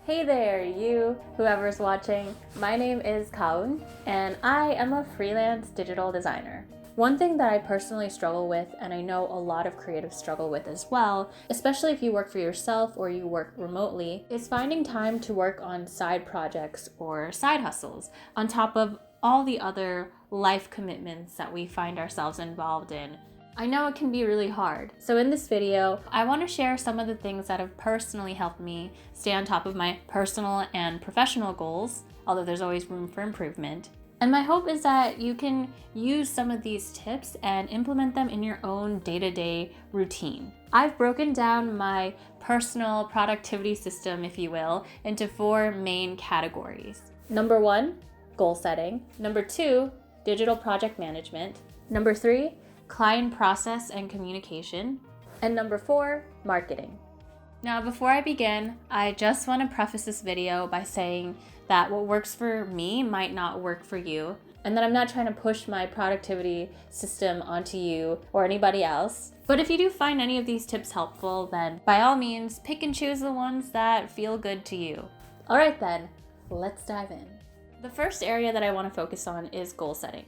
Hey there, you, whoever's watching. My name is Kaun, and I am a freelance digital designer. One thing that I personally struggle with, and I know a lot of creatives struggle with as well, especially if you work for yourself or you work remotely, is finding time to work on side projects or side hustles, on top of all the other life commitments that we find ourselves involved in. I know it can be really hard. So in this video, I want to share some of the things that have personally helped me stay on top of my personal and professional goals, although there's always room for improvement. And my hope is that you can use some of these tips and implement them in your own day-to-day routine. I've broken down my personal productivity system, if you will, into 4 main categories. Number 1, goal setting. Number 2, digital project management. Number 3, client process and communication. And number 4, marketing. Now, before I begin, I just want to preface this video by saying that what works for me might not work for you, and that I'm not trying to push my productivity system onto you or anybody else. But if you do find any of these tips helpful, then by all means, pick and choose the ones that feel good to you. All right then, let's dive in. The first area that I want to focus on is goal setting.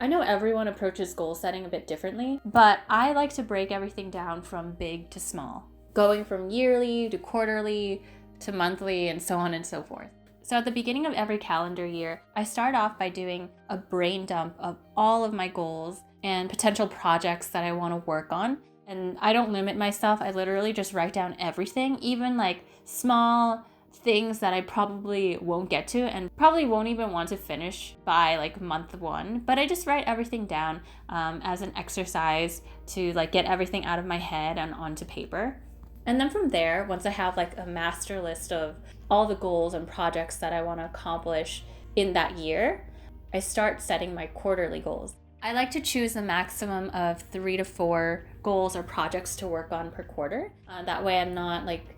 I know everyone approaches goal setting a bit differently, but I like to break everything down from big to small, going from yearly to quarterly to monthly and so on and so forth. So at the beginning of every calendar year, I start off by doing a brain dump of all of my goals and potential projects that I want to work on. And I don't limit myself. I literally just write down everything, even like small things that I probably won't get to and probably won't even want to finish by like month 1, but I just write everything down as an exercise to like get everything out of my head and onto paper. And then from there, once I have like a master list of all the goals and projects that I want to accomplish in that year, I start setting my quarterly goals. I like to choose a maximum of 3 to 4 goals or projects to work on per quarter. That way I'm not like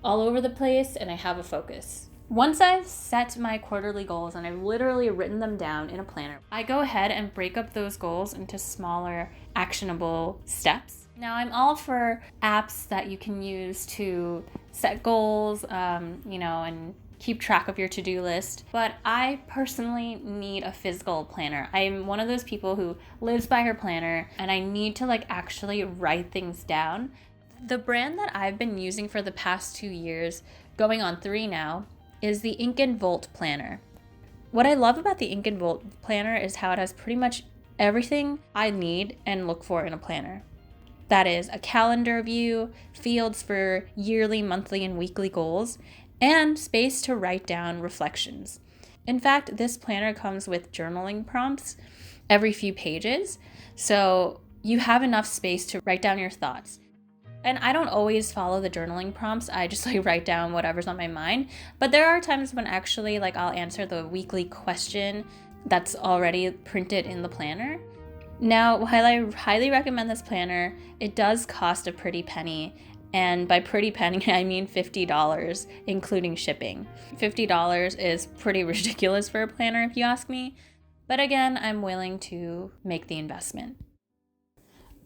all over the place and I have a focus. Once I've set my quarterly goals and I've literally written them down in a planner, I go ahead and break up those goals into smaller, actionable steps. Now, I'm all for apps that you can use to set goals, and keep track of your to-do list, but I personally need a physical planner. I'm one of those people who lives by her planner and I need to like actually write things down. The brand that I've been using for the past 2 years, going on 3 now, is the Ink & Volt planner. What I love about the Ink & Volt planner is how it has pretty much everything I need and look for in a planner. That is a calendar view, fields for yearly, monthly, and weekly goals, and space to write down reflections. In fact, this planner comes with journaling prompts every few pages, so you have enough space to write down your thoughts. And I don't always follow the journaling prompts. I just like write down whatever's on my mind. But there are times when actually like I'll answer the weekly question that's already printed in the planner. Now, while I highly recommend this planner, it does cost a pretty penny. And by pretty penny, I mean $50, including shipping. $50 is pretty ridiculous for a planner if you ask me. But again, I'm willing to make the investment.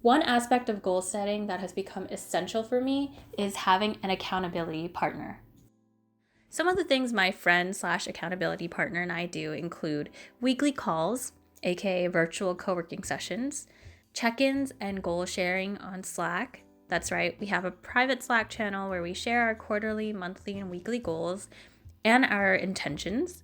One aspect of goal setting that has become essential for me is having an accountability partner. Some of the things my friend/accountability partner and I do include weekly calls, aka virtual co-working sessions, check-ins and goal sharing on Slack. That's right, we have a private Slack channel where we share our quarterly, monthly, and weekly goals and our intentions.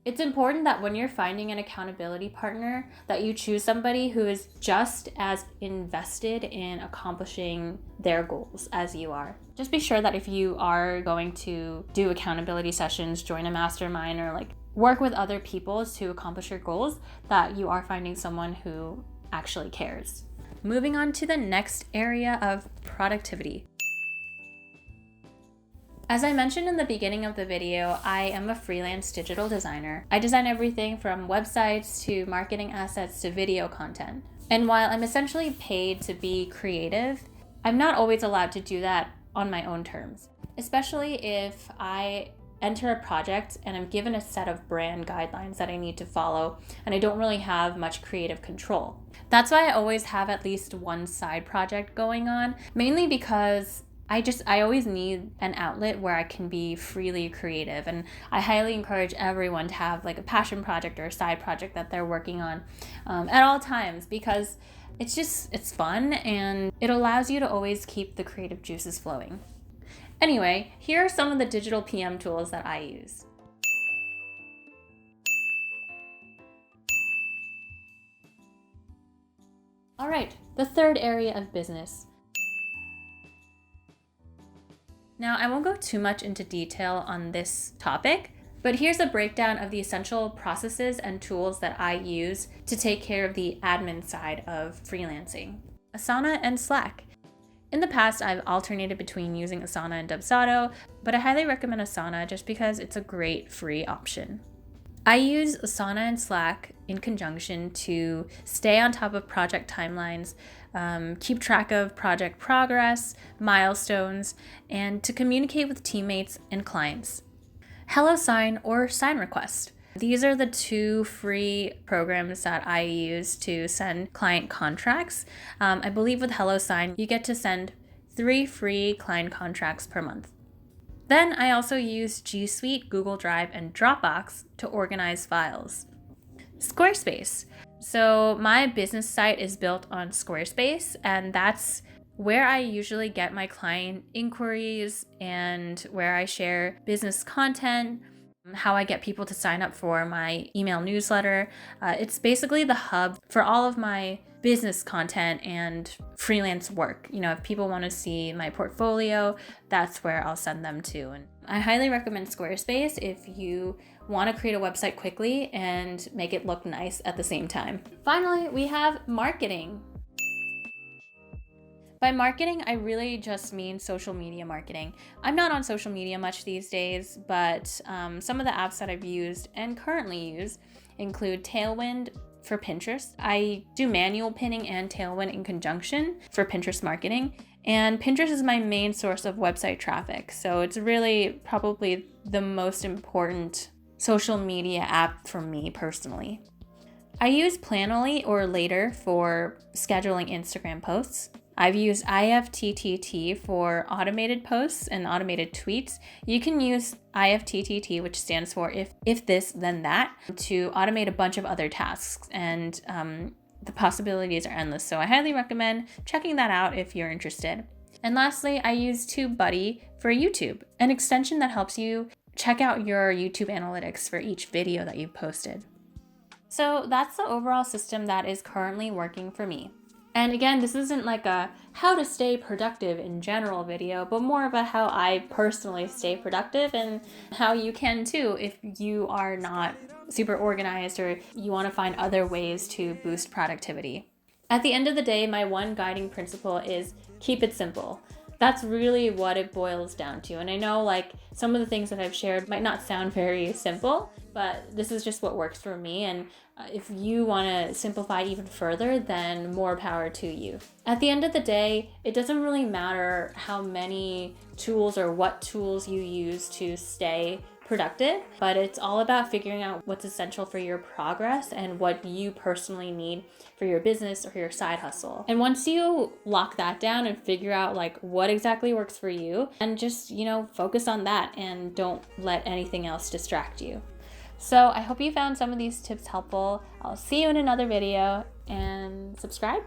It's important that when you're finding an accountability partner, that you choose somebody who is just as invested in accomplishing their goals as you are. Just be sure that if you are going to do accountability sessions, join a mastermind, or like work with other people to accomplish your goals, that you are finding someone who actually cares. Moving on to the next area of productivity. As I mentioned in the beginning of the video, I am a freelance digital designer. I design everything from websites to marketing assets to video content. And while I'm essentially paid to be creative, I'm not always allowed to do that on my own terms, especially if I enter a project and I'm given a set of brand guidelines that I need to follow and I don't really have much creative control. That's why I always have at least one side project going on, mainly because I always need an outlet where I can be freely creative, and I highly encourage everyone to have like a passion project or a side project that they're working on at all times, because it's fun and it allows you to always keep the creative juices flowing. Anyway, here are some of the digital PM tools that I use. All right, the third area of business. Now, I won't go too much into detail on this topic, but here's a breakdown of the essential processes and tools that I use to take care of the admin side of freelancing. Asana and Slack. In the past, I've alternated between using Asana and Dubsado, but I highly recommend Asana just because it's a great free option. I use Asana and Slack in conjunction to stay on top of project timelines, keep track of project progress, milestones, and to communicate with teammates and clients. HelloSign or SignRequest. These are the two free programs that I use to send client contracts. I believe with HelloSign, you get to send 3 free client contracts per month. Then I also use G Suite, Google Drive, and Dropbox to organize files. Squarespace. So my business site is built on Squarespace, and that's where I usually get my client inquiries and where I share business content, how I get people to sign up for my email newsletter. It's basically the hub for all of my business content and freelance work. If people want to see my portfolio, that's where I'll send them to. And I highly recommend Squarespace if you want to create a website quickly and make it look nice at the same time. Finally, we have marketing. By marketing, I really just mean social media marketing. I'm not on social media much these days, but some of the apps that I've used and currently use include Tailwind for Pinterest. I do manual pinning and Tailwind in conjunction for Pinterest marketing, and Pinterest is my main source of website traffic, so it's really probably the most important social media app for me personally. I use Planoly or Later for scheduling Instagram posts. I've used IFTTT for automated posts and automated tweets. You can use IFTTT, which stands for if this, then that, to automate a bunch of other tasks. And the possibilities are endless. So I highly recommend checking that out if you're interested. And lastly, I use TubeBuddy for YouTube, an extension that helps you check out your YouTube analytics for each video that you've posted. So that's the overall system that is currently working for me. And again, this isn't like a how to stay productive in general video, but more of a how I personally stay productive and how you can too if you are not super organized or you want to find other ways to boost productivity. At the end of the day, my one guiding principle is keep it simple. That's really what it boils down to. And I know like some of the things that I've shared might not sound very simple, but this is just what works for me. And if you want to simplify even further, then more power to you. At the end of the day, it doesn't really matter how many tools or what tools you use to stay productive, but it's all about figuring out what's essential for your progress and what you personally need for your business or your side hustle. And once you lock that down and figure out like what exactly works for you, and just, focus on that and don't let anything else distract you. So I hope you found some of these tips helpful. I'll see you in another video, and subscribe.